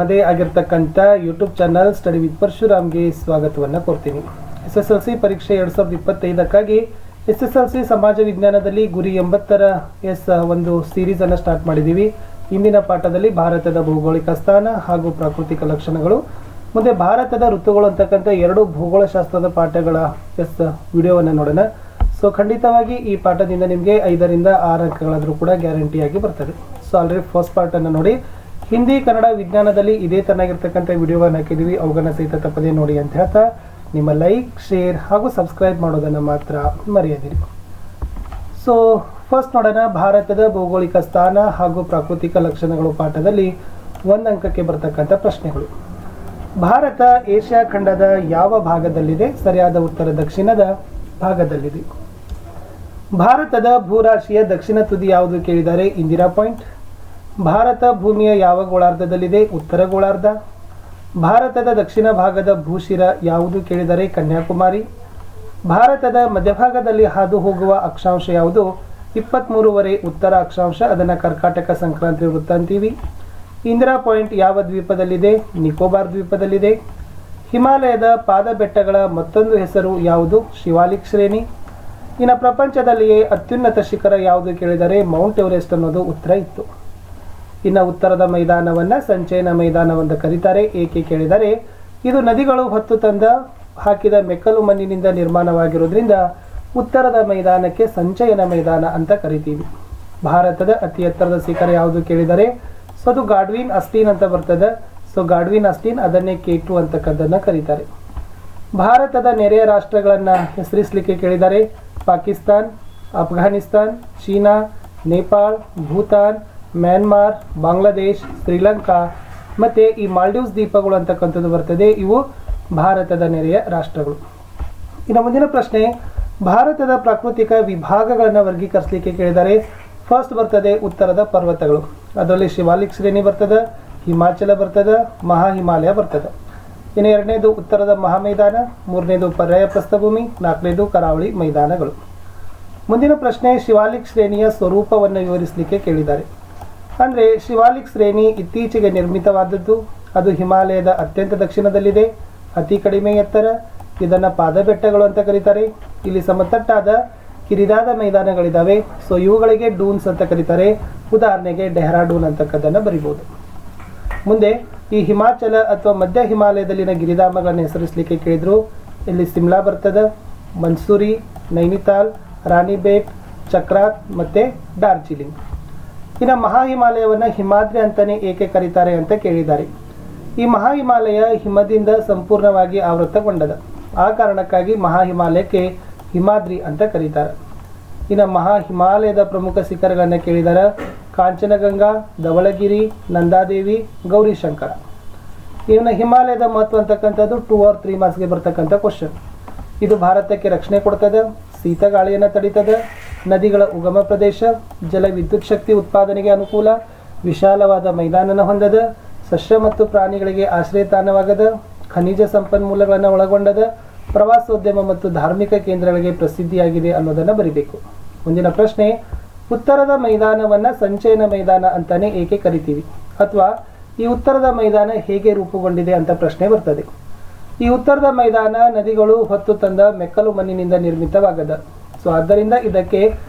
ಅದೇ ಆಗಿರ್ತಕ್ಕಂಥ YouTube channel study with ಪರಶುರಾಮ್ಗೆ ಸ್ವಾಗತವನ್ನು ಕೊಡ್ತೀನಿ. SSLC ಪರೀಕ್ಷೆ 2025ಕ್ಕಾಗಿ SSLC ಸಮಾಜ ವಿಜ್ಞಾನದಲ್ಲಿ ಗುರಿ 80ರ ಒಂದು ಸೀರೀಸನ್ನು ಸ್ಟಾರ್ಟ್ ಮಾಡಿದ್ದೀವಿ. ಇಂದಿನ ಪಾಠದಲ್ಲಿ ಭಾರತದ ಭೌಗೋಳಿಕ ಸ್ಥಾನ ಹಾಗೂ ಪ್ರಾಕೃತಿಕ ಲಕ್ಷಣಗಳು, ಮುಂದೆ ಭಾರತದ ಋತುಗಳು ಅಂತಕ್ಕಂಥ 2 ಭೂಗೋಳಶಾಸ್ತ್ರದ ಪಾಠಗಳ ವಿಡಿಯೋವನ್ನು ನೋಡೋಣ. ಸೊ ಖಂಡಿತವಾಗಿ ಈ ಪಾಠದಿಂದ ನಿಮಗೆ 5ರಿಂದ 6 ಅಂಕಗಳಾದರೂ ಕೂಡ ಗ್ಯಾರಂಟಿಯಾಗಿ ಬರ್ತದೆ. ಸೊ ಆಲ್ರೆಡಿ ಫಸ್ಟ್ ಪಾರ್ಟನ್ನು ನೋಡಿ. ಹಿಂದಿ ಕನ್ನಡ ವಿಜ್ಞಾನದಲ್ಲಿ ಇದೇ ತರನಾಗಿರ್ತಕ್ಕಂಥ ವಿಡಿಯೋವನ್ನು ಹಾಕಿದ್ದೀವಿ, ಅವುಗಳನ್ನ ಸಹಿತ ತಪ್ಪದೇ ನೋಡಿ ಅಂತ ಹೇಳ್ತಾ ನಿಮ್ಮ ಲೈಕ್, ಶೇರ್ ಹಾಗೂ ಸಬ್ಸ್ಕ್ರೈಬ್ ಮಾಡೋದನ್ನು ಮಾತ್ರ ಮರೆಯದಿರಿ. ಸೊ ಫಸ್ಟ್ ನೋಡೋಣ, ಭಾರತದ ಭೌಗೋಳಿಕ ಸ್ಥಾನ ಹಾಗೂ ಪ್ರಾಕೃತಿಕ ಲಕ್ಷಣಗಳು ಪಾಠದಲ್ಲಿ 1 ಅಂಕಕ್ಕೆ ಬರ್ತಕ್ಕಂಥ ಪ್ರಶ್ನೆಗಳು. ಭಾರತ ಏಷ್ಯಾ ಖಂಡದ ಯಾವ ಭಾಗದಲ್ಲಿದೆ? ಸರಿಯಾದ ಉತ್ತರ ದಕ್ಷಿಣದ ಭಾಗದಲ್ಲಿದೆ. ಭಾರತದ ಭೂರಾಶಿಯ ದಕ್ಷಿಣ ತುದಿ ಯಾವುದು ಕೇಳಿದ್ದಾರೆ? ಇಂದಿರಾ ಪಾಯಿಂಟ್. ಭಾರತ ಭೂಮಿಯ ಯಾವ ಗೋಳಾರ್ಧದಲ್ಲಿದೆ? ಉತ್ತರ ಗೋಳಾರ್ಧ. ಭಾರತದ ದಕ್ಷಿಣ ಭಾಗದ ಭೂಶಿರ ಯಾವುದು ಕೇಳಿದರೆ? ಕನ್ಯಾಕುಮಾರಿ. ಭಾರತದ ಮಧ್ಯಭಾಗದಲ್ಲಿ ಹಾದು ಹೋಗುವ ಅಕ್ಷಾಂಶ ಯಾವುದು? 23 ಉತ್ತರ ಅಕ್ಷಾಂಶ, ಅದನ್ನು ಕರ್ಕಾಟಕ ಸಂಕ್ರಾಂತಿ ವೃತ್ತ ಅಂತೀವಿ. ಇಂದಿರಾ ಪಾಯಿಂಟ್ ಯಾವ ದ್ವೀಪದಲ್ಲಿದೆ? ನಿಕೋಬಾರ್ ದ್ವೀಪದಲ್ಲಿದೆ. ಹಿಮಾಲಯದ ಪಾದ ಬೆಟ್ಟಗಳ ಮತ್ತೊಂದು ಹೆಸರು ಯಾವುದು? ಶಿವಾಲಿಕ್ ಶ್ರೇಣಿ. ಇನ್ನು ಪ್ರಪಂಚದಲ್ಲಿಯೇ ಅತ್ಯುನ್ನತ ಶಿಖರ ಯಾವುದು ಕೇಳಿದರೆ? ಮೌಂಟ್ ಎವರೆಸ್ಟ್ ಅನ್ನೋದು ಉತ್ತರ ಇತ್ತು. ಇನ್ನು ಉತ್ತರದ ಮೈದಾನವನ್ನು ಸಂಚಯನ ಮೈದಾನವೆಂದು ಕರೀತಾರೆ. ಏಕೆ ಕೇಳಿದರೆ ಇದು ನದಿಗಳು ಹೊತ್ತು ತಂದ ಹಾಕಿದ ಮೆಕ್ಕಲು ಮಣ್ಣಿನಿಂದ ನಿರ್ಮಾಣವಾಗಿರೋದ್ರಿಂದ ಉತ್ತರದ ಮೈದಾನಕ್ಕೆ ಸಂಚಯನ ಮೈದಾನ ಅಂತ ಕರಿತೀವಿ. ಭಾರತದ ಅತಿ ಎತ್ತರದ ಶಿಖರ ಯಾವುದು ಕೇಳಿದರೆ? ಸೊ ಅದು ಗಾಡ್ವಿನ್ ಅಸ್ಟೀನ್ ಅಂತ ಬರ್ತದೆ. ಸೊ ಗಾಡ್ವಿನ್ ಅಸ್ಟೀನ್, ಅದನ್ನೇ K2 ಅಂತಕ್ಕದ್ದನ್ನು ಕರೀತಾರೆ. ಭಾರತದ ನೆರೆಯ ರಾಷ್ಟ್ರಗಳನ್ನು ಹೆಸರಿಸಲಿಕ್ಕೆ ಕೇಳಿದರೆ? ಪಾಕಿಸ್ತಾನ್, ಅಫ್ಘಾನಿಸ್ತಾನ್, ಚೀನಾ, ನೇಪಾಳ, ಭೂತಾನ್, ಮ್ಯಾನ್ಮಾರ್, ಬಾಂಗ್ಲಾದೇಶ್, ಶ್ರೀಲಂಕಾ ಮತ್ತು ಈ ಮಾಲ್ಡೀವ್ಸ್ ದ್ವೀಪಗಳು ಅಂತಕ್ಕಂಥದ್ದು ಬರ್ತದೆ. ಇವು ಭಾರತದ ನೆರೆಯ ರಾಷ್ಟ್ರಗಳು. ಇನ್ನು ಮುಂದಿನ ಪ್ರಶ್ನೆ, ಭಾರತದ ಪ್ರಾಕೃತಿಕ ವಿಭಾಗಗಳನ್ನು ವರ್ಗೀಕರಿಸಲಿಕ್ಕೆ ಕೇಳಿದರೆ? ಫಸ್ಟ್ ಬರ್ತದೆ ಉತ್ತರದ ಪರ್ವತಗಳು, ಅದರಲ್ಲಿ ಶಿವಾಲಿಕ್ ಶ್ರೇಣಿ ಬರ್ತದೆ, ಹಿಮಾಚಲ ಬರ್ತದೆ, ಮಹಾ ಹಿಮಾಲಯ ಬರ್ತದೆ. ಇನ್ನು 2ನೇದು ಉತ್ತರದ ಮಹಾಮೈದಾನ, 3ನೇದು ಪರ್ಯಾಯ ಪ್ರಸ್ಥಭೂಮಿ, 4ನೇದು ಕರಾವಳಿ ಮೈದಾನಗಳು. ಮುಂದಿನ ಪ್ರಶ್ನೆ, ಶಿವಾಲಿಕ್ ಶ್ರೇಣಿಯ ಸ್ವರೂಪವನ್ನು ವಿವರಿಸಲಿಕ್ಕೆ ಕೇಳಿದ್ದಾರೆ. ಅಂದರೆ ಶಿವಾಲಿಕ್ ಶ್ರೇಣಿ ಇತ್ತೀಚೆಗೆ ನಿರ್ಮಿತವಾದದ್ದು, ಅದು ಹಿಮಾಲಯದ ಅತ್ಯಂತ ದಕ್ಷಿಣದಲ್ಲಿದೆ, ಅತಿ ಕಡಿಮೆ ಎತ್ತರ, ಇದನ್ನು ಪಾದಬೆಟ್ಟಗಳು ಅಂತ ಕರೀತಾರೆ. ಇಲ್ಲಿ ಸಮತಟ್ಟಾದ ಕಿರಿದಾದ ಮೈದಾನಗಳಿದ್ದಾವೆ. ಸೊ ಇವುಗಳಿಗೆ ಡೂನ್ಸ್ ಅಂತ ಕರೀತಾರೆ. ಉದಾಹರಣೆಗೆ ಡೆಹ್ರಾಡೂನ್ ಅಂತಕ್ಕದ್ದನ್ನು ಬರಿಬೋದು. ಮುಂದೆ ಈ ಹಿಮಾಚಲ ಅಥವಾ ಮಧ್ಯ ಹಿಮಾಲಯದಲ್ಲಿನ ಗಿರಿಧಾಮಗಳನ್ನು ಹೆಸರಿಸಲಿಕ್ಕೆ ಕೇಳಿದ್ರು. ಇಲ್ಲಿ ಸಿಮ್ಲಾ ಬರ್ತದೆ, ಮನ್ಸೂರಿ, ನೈನಿತಾಲ್, ರಾಣಿಬೇಟ್, ಚಕ್ರಾತ್ ಮತ್ತು ಡಾರ್ಜಿಲಿಂಗ್. ಇನ್ನು ಮಹಾ ಹಿಮಾಲಯವನ್ನು ಹಿಮಾದ್ರಿ ಅಂತಲೇ ಏಕೆ ಕರೀತಾರೆ ಅಂತ ಕೇಳಿದ್ದಾರೆ. ಈ ಮಹಾ ಹಿಮಾಲಯ ಹಿಮದಿಂದ ಸಂಪೂರ್ಣವಾಗಿ ಆವೃತಗೊಂಡದ, ಆ ಕಾರಣಕ್ಕಾಗಿ ಮಹಾ ಹಿಮಾಲಯಕ್ಕೆ ಹಿಮಾದ್ರಿ ಅಂತ ಕರೀತಾರೆ. ಇನ್ನು ಮಹಾ ಹಿಮಾಲಯದ ಪ್ರಮುಖ ಶಿಖರಗಳನ್ನು ಕೇಳಿದರೆ? ಕಾಂಚನಗಂಗಾ, ಧವಳಗಿರಿ, ನಂದಾದೇವಿ, ಗೌರಿಶಂಕರ. ಇನ್ನು ಹಿಮಾಲಯದ ಮಹತ್ವ ಅಂತಕ್ಕಂಥದ್ದು 2 or 3 ಮಾರ್ಕ್ಸ್ಗೆ ಬರ್ತಕ್ಕಂಥ ಕ್ವಶನ್. ಇದು ಭಾರತಕ್ಕೆ ರಕ್ಷಣೆ ಕೊಡ್ತದೆ, ಶೀತ ಗಾಳಿಯನ್ನು ತಡೀತದೆ, ನದಿಗಳ ಉಗಮ ಪ್ರದೇಶ, ಜಲ ವಿದ್ಯುತ್ ಶಕ್ತಿ ಉತ್ಪಾದನೆಗೆ ಅನುಕೂಲ, ವಿಶಾಲವಾದ ಮೈದಾನನ ಹೊಂದದ, ಸಸ್ಯ ಮತ್ತು ಪ್ರಾಣಿಗಳಿಗೆ ಆಶ್ರಯ ತಾಣವಾಗದ, ಖನಿಜ ಸಂಪನ್ಮೂಲಗಳನ್ನು ಒಳಗೊಂಡದ, ಪ್ರವಾಸೋದ್ಯಮ ಮತ್ತು ಧಾರ್ಮಿಕ ಕೇಂದ್ರಗಳಿಗೆ ಪ್ರಸಿದ್ಧಿಯಾಗಿದೆ ಅನ್ನೋದನ್ನು ಬರಿಬೇಕು. ಮುಂದಿನ ಪ್ರಶ್ನೆ, ಉತ್ತರದ ಮೈದಾನವನ್ನು ಸಂಚಯನ ಮೈದಾನ ಅಂತಾನೆ ಏಕೆ ಕರಿತೀವಿ? ಅಥವಾ ಈ ಉತ್ತರದ ಮೈದಾನ ಹೇಗೆ ರೂಪುಗೊಂಡಿದೆ ಅಂತ ಪ್ರಶ್ನೆ ಬರ್ತದೆ. ಈ ಉತ್ತರದ ಮೈದಾನ ನದಿಗಳು ಹೊತ್ತು ತಂದ ಮೆಕ್ಕಲು ಮಣ್ಣಿನಿಂದ ನಿರ್ಮಿತವಾಗದ. ಸೊ ಆದ್ದರಿಂದ ಇದಕ್ಕೆ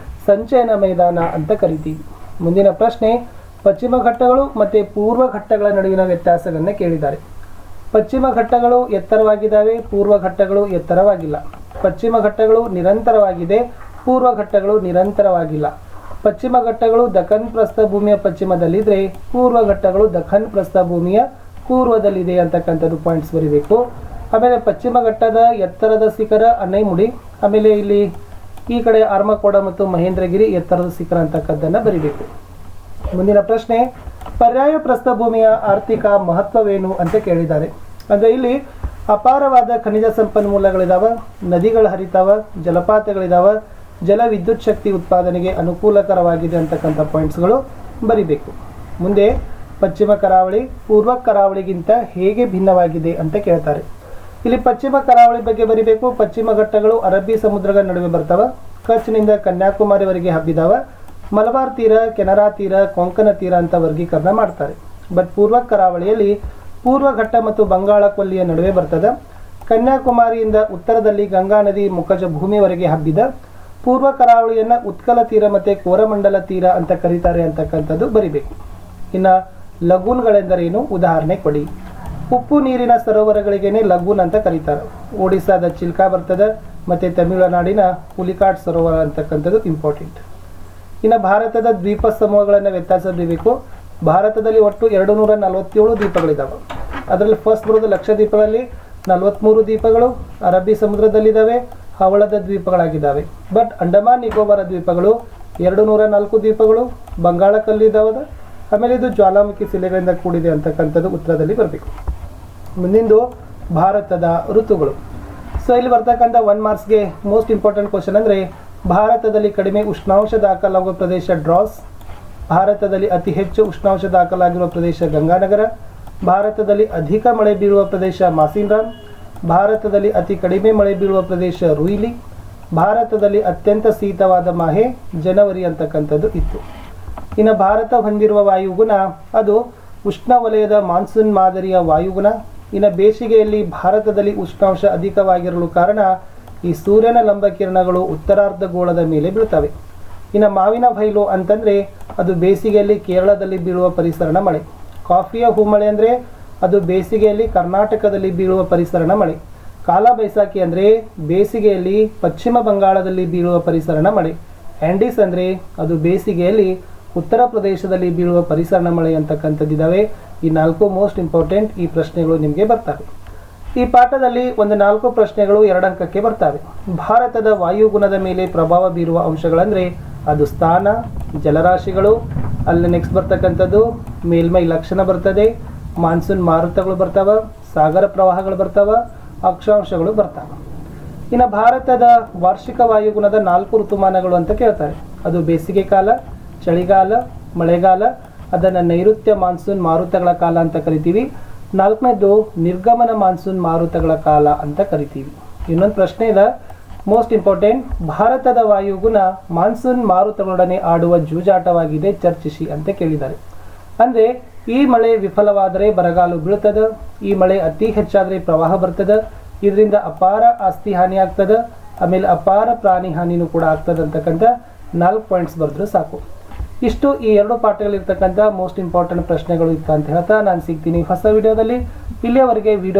ಸಂಚಯನ ಮೈದಾನ ಅಂತ ಕರಿತೀವಿ. ಮುಂದಿನ ಪ್ರಶ್ನೆ, ಪಶ್ಚಿಮ ಘಟ್ಟಗಳು ಮತ್ತು ಪೂರ್ವ ಘಟ್ಟಗಳ ನಡುವಿನ ವ್ಯತ್ಯಾಸಗಳನ್ನು ಕೇಳಿದ್ದಾರೆ. ಪಶ್ಚಿಮ ಘಟ್ಟಗಳು ಎತ್ತರವಾಗಿದ್ದಾವೆ, ಪೂರ್ವ ಘಟ್ಟಗಳು ಎತ್ತರವಾಗಿಲ್ಲ. ಪಶ್ಚಿಮ ಘಟ್ಟಗಳು ನಿರಂತರವಾಗಿದೆ, ಪೂರ್ವ ಘಟ್ಟಗಳು ನಿರಂತರವಾಗಿಲ್ಲ. ಪಶ್ಚಿಮ ಘಟ್ಟಗಳು ದಖನ್ ಪ್ರಸ್ಥಭೂಮಿಯ ಪಶ್ಚಿಮದಲ್ಲಿದ್ದರೆ, ಪೂರ್ವ ಘಟ್ಟಗಳು ದಖನ್ ಪ್ರಸ್ಥಭೂಮಿಯ ಪೂರ್ವದಲ್ಲಿದೆ ಅಂತಕ್ಕಂಥದ್ದು ಪಾಯಿಂಟ್ಸ್ ಬರೀಬೇಕು. ಆಮೇಲೆ ಪಶ್ಚಿಮ ಘಟ್ಟದ ಎತ್ತರದ ಶಿಖರ ಅನೈಮುಡಿ, ಆಮೇಲೆ ಇಲ್ಲಿ ಈ ಕಡೆ ಆರ್ಮಕೋಡ ಮತ್ತು ಮಹೇಂದ್ರಗಿರಿ ಎತ್ತರದ ಶಿಖರ ಅಂತಕ್ಕದ್ದನ್ನು ಬರೀಬೇಕು. ಮುಂದಿನ ಪ್ರಶ್ನೆ, ಪರ್ಯಾಯ ಪ್ರಸ್ಥಭೂಮಿಯ ಆರ್ಥಿಕ ಮಹತ್ವವೇನು ಅಂತ ಕೇಳಿದ್ದಾರೆ. ಅಂದರೆ ಇಲ್ಲಿ ಅಪಾರವಾದ ಖನಿಜ ಸಂಪನ್ಮೂಲಗಳಿದಾವೆ, ನದಿಗಳು ಹರಿತಾವ, ಜಲಪಾತಗಳಿದಾವೆ, ಜಲ ವಿದ್ಯುತ್ ಶಕ್ತಿ ಉತ್ಪಾದನೆಗೆ ಅನುಕೂಲಕರವಾಗಿದೆ ಅಂತಕ್ಕಂಥ ಪಾಯಿಂಟ್ಸ್ಗಳು ಬರಿಬೇಕು. ಮುಂದೆ ಪಶ್ಚಿಮ ಕರಾವಳಿ ಪೂರ್ವ ಕರಾವಳಿಗಿಂತ ಹೇಗೆ ಭಿನ್ನವಾಗಿದೆ ಅಂತ ಕೇಳ್ತಾರೆ. ಇಲ್ಲಿ ಪಶ್ಚಿಮ ಕರಾವಳಿ ಬಗ್ಗೆ ಬರಿಬೇಕು. ಪಶ್ಚಿಮ ಘಟ್ಟಗಳು ಅರಬ್ಬಿ ಸಮುದ್ರದ ನಡುವೆ ಬರ್ತವೆ, ಕಚ್ನಿಂದ ಕನ್ಯಾಕುಮಾರಿವರೆಗೆ ಹಬ್ಬಿದಾವೆ. ಮಲಬಾರ್ ತೀರ, ಕೆನರಾ ತೀರ, ಕೊಂಕಣ ತೀರ ಅಂತ ವರ್ಗೀಕರಣ ಮಾಡ್ತಾರೆ. ಬಟ್ ಪೂರ್ವ ಕರಾವಳಿಯಲ್ಲಿ ಪೂರ್ವ ಘಟ್ಟ ಮತ್ತು ಬಂಗಾಳ ಕೊಲ್ಲಿಯ ನಡುವೆ ಬರ್ತದೆ. ಕನ್ಯಾಕುಮಾರಿಯಿಂದ ಉತ್ತರದಲ್ಲಿ ಗಂಗಾ ನದಿ ಮುಖಜ ಭೂಮಿಯವರೆಗೆ ಹಬ್ಬಿದ. ಪೂರ್ವ ಕರಾವಳಿಯನ್ನು ಉತ್ಕಲ ತೀರ ಮತ್ತು ಕೋರಮಂಡಲ ತೀರ ಅಂತ ಕರೀತಾರೆ ಅಂತಕ್ಕಂಥದ್ದು ಬರಿಬೇಕು. ಇನ್ನು ಲಗೂನ್ಗಳೆಂದರೇನು, ಉದಾಹರಣೆ ಕೊಡಿ. ಉಪ್ಪು ನೀರಿನ ಸರೋವರಗಳಿಗೇನೆ ಲಗೂನ್ ಅಂತ ಕರೀತಾರೆ. ಒಡಿಸ್ಸಾದ ಚಿಲ್ಕಾ ಬರ್ತದೆ ಮತ್ತು ತಮಿಳುನಾಡಿನ ಪುಲಿಕಾಟ್ ಸರೋವರ ಅಂತಕ್ಕಂಥದ್ದು ಇಂಪಾರ್ಟೆಂಟ್. ಇನ್ನು ಭಾರತದ ದ್ವೀಪ ಸಮೂಹಗಳನ್ನು ವ್ಯತ್ಯಾಸ ಬರೀಬೇಕು. ಭಾರತದಲ್ಲಿ ಒಟ್ಟು 247 ದ್ವೀಪಗಳಿದ್ದಾವೆ. ಅದರಲ್ಲಿ ಫಸ್ಟ್ ಬರೋದು ಲಕ್ಷದ್ವೀಪಗಳಲ್ಲಿ 43 ದ್ವೀಪಗಳು ಅರಬ್ಬಿ ಸಮುದ್ರದಲ್ಲಿದ್ದಾವೆ, ಹವಳದ ದ್ವೀಪಗಳಾಗಿದ್ದಾವೆ. ಬಟ್ ಅಂಡಮಾನ್ ನಿಕೋಬಾರ ದ್ವೀಪಗಳು 204 ದ್ವೀಪಗಳು ಬಂಗಾಳಕಲ್ಲಿದ್ದಾವೆ. ಆಮೇಲೆ ಇದು ಜ್ವಾಲಾಮುಖಿ ಶಿಲೆಗಳಿಂದ ಕೂಡಿದೆ ಅಂತಕ್ಕಂಥದ್ದು ಉತ್ತರದಲ್ಲಿ ಬರಬೇಕು. ಮುಂದಿಂದು ಭಾರತದ ಋತುಗಳು. ಸೊ ಇಲ್ಲಿ ಬರ್ತಕ್ಕಂಥ 1 ಮಾರ್ಕ್ಸ್ಗೆ ಮೋಸ್ಟ್ ಇಂಪಾರ್ಟೆಂಟ್ ಕ್ವಶನ್ ಅಂದರೆ ಭಾರತದಲ್ಲಿ ಕಡಿಮೆ ಉಷ್ಣಾಂಶ ದಾಖಲಾಗುವ ಪ್ರದೇಶ ಡ್ರಾಸ್, ಭಾರತದಲ್ಲಿ ಅತಿ ಹೆಚ್ಚು ಉಷ್ಣಾಂಶ ದಾಖಲಾಗಿರುವ ಪ್ರದೇಶ ಗಂಗಾನಗರ, ಭಾರತದಲ್ಲಿ ಅಧಿಕ ಮಳೆ ಬೀಳುವ ಪ್ರದೇಶ ಮಾಸಿನ್ರಾಮ್, ಭಾರತದಲ್ಲಿ ಅತಿ ಕಡಿಮೆ ಮಳೆ ಬೀಳುವ ಪ್ರದೇಶ ರುಯಿಲಿ, ಭಾರತದಲ್ಲಿ ಅತ್ಯಂತ ಶೀತವಾದ ಮಾಹೆ ಜನವರಿ ಅಂತಕ್ಕಂಥದ್ದು ಇತ್ತು. ಇನ್ನು ಭಾರತ ಹೊಂದಿರುವ ವಾಯುಗುಣ ಅದು ಉಷ್ಣವಲಯದ ಮಾನ್ಸೂನ್ ಮಾದರಿಯ ವಾಯುಗುಣ. ಇನ್ನು ಬೇಸಿಗೆಯಲ್ಲಿ ಭಾರತದಲ್ಲಿ ಉಷ್ಣಾಂಶ ಅಧಿಕವಾಗಿರಲು ಕಾರಣ ಈ ಸೂರ್ಯನ ಲಂಬಕಿರಣಗಳು ಉತ್ತರಾರ್ಧಗೋಳದ ಮೇಲೆ ಬೀಳ್ತವೆ. ಇನ್ನು ಮಾವಿನ ಬೈಲು ಅಂತಂದರೆ ಅದು ಬೇಸಿಗೆಯಲ್ಲಿ ಕೇರಳದಲ್ಲಿ ಬೀಳುವ ಪರಿಸರಣ ಮಳೆ. ಕಾಫಿಯ ಹೂಮಳೆ ಅಂದರೆ ಅದು ಬೇಸಿಗೆಯಲ್ಲಿ ಕರ್ನಾಟಕದಲ್ಲಿ ಬೀಳುವ ಪರಿಸರಣ ಮಳೆ. ಕಾಲ ಬೈಸಾಖಿ ಅಂದರೆ ಬೇಸಿಗೆಯಲ್ಲಿ ಪಶ್ಚಿಮ ಬಂಗಾಳದಲ್ಲಿ ಬೀಳುವ ಪರಿಸರಣ ಮಳೆ. ಆ್ಯಂಡೀಸ್ ಅಂದರೆ ಅದು ಬೇಸಿಗೆಯಲ್ಲಿ ಉತ್ತರ ಪ್ರದೇಶದಲ್ಲಿ ಬೀಳುವ ಪರಿಸರಣ ಮಳೆ ಅಂತಕ್ಕಂಥದ್ದಿದ್ದಾವೆ. ಈ 4 ಮೋಸ್ಟ್ ಇಂಪಾರ್ಟೆಂಟ್ ಈ ಪ್ರಶ್ನೆಗಳು ನಿಮಗೆ ಬರ್ತವೆ. ಈ ಪಾಠದಲ್ಲಿ ಒಂದು 4 ಪ್ರಶ್ನೆಗಳು 2 ಅಂಕಕ್ಕೆ ಬರ್ತವೆ. ಭಾರತದ ವಾಯುಗುಣದ ಮೇಲೆ ಪ್ರಭಾವ ಬೀರುವ ಅಂಶಗಳಂದರೆ ಅದು ಸ್ಥಾನ, ಜಲರಾಶಿಗಳು, ಅಲ್ಲಿ ನೆಕ್ಸ್ಟ್ ಬರ್ತಕ್ಕಂಥದ್ದು ಮೇಲ್ಮೈ ಲಕ್ಷಣ ಬರ್ತದೆ, ಮಾನ್ಸೂನ್ ಮಾರುತಗಳು ಬರ್ತಾವೆ, ಸಾಗರ ಪ್ರವಾಹಗಳು ಬರ್ತಾವೆ, ಅಕ್ಷಾಂಶಗಳು ಬರ್ತಾವೆ. ಇನ್ನು ಭಾರತದ ವಾರ್ಷಿಕ ವಾಯುಗುಣದ 4 ಋತುಮಾನಗಳು ಅಂತ ಕೇಳ್ತಾರೆ. ಅದು ಬೇಸಿಗೆ ಕಾಲ, ಚಳಿಗಾಲ, ಮಳೆಗಾಲ, ಅದನ್ನು ನೈಋತ್ಯ ಮಾನ್ಸೂನ್ ಮಾರುತಗಳ ಕಾಲ ಅಂತ ಕರಿತೀವಿ. 4ನೇದು ನಿರ್ಗಮನ ಮಾನ್ಸೂನ್ ಮಾರುತಗಳ ಕಾಲ ಅಂತ ಕರಿತೀವಿ. ಇನ್ನೊಂದು ಪ್ರಶ್ನೆ ಇದೆ ಮೋಸ್ಟ್ ಇಂಪಾರ್ಟೆಂಟ್, ಭಾರತದ ವಾಯುಗುಣ ಮಾನ್ಸೂನ್ ಮಾರುತಗಳೊಡನೆ ಆಡುವ ಜೂಜಾಟವಾಗಿದೆ, ಚರ್ಚಿಸಿ ಅಂತ ಕೇಳಿದ್ದಾರೆ. ಅಂದರೆ ಈ ಮಳೆ ವಿಫಲವಾದರೆ ಬರಗಾಲ ಬೀಳ್ತದೆ, ಈ ಮಳೆ ಅತಿ ಹೆಚ್ಚಾದರೆ ಪ್ರವಾಹ ಬರ್ತದೆ, ಇದರಿಂದ ಅಪಾರ ಆಸ್ತಿ ಹಾನಿ ಆಗ್ತದೆ, ಆಮೇಲೆ ಅಪಾರ ಪ್ರಾಣಿ ಹಾನಿನೂ ಕೂಡ ಆಗ್ತದೆ ಅಂತಕ್ಕಂಥ 4 ಪಾಯಿಂಟ್ಸ್ ಬರೆದ್ರೆ ಸಾಕು. ಇಷ್ಟು ಈ 2 ಪಾಠಗಳಿರ್ತಕ್ಕಂಥ ಮೋಸ್ಟ್ ಇಂಪಾರ್ಟೆಂಟ್ ಪ್ರಶ್ನೆಗಳು ಇತ್ತು ಅಂತ ಹೇಳ್ತಾ ನಾನು ಸಿಗ್ತೀನಿ ಹೊಸ ವಿಡಿಯೋದಲ್ಲಿ. ಇಲ್ಲಿಯವರೆಗೆ ವಿಡಿಯೋ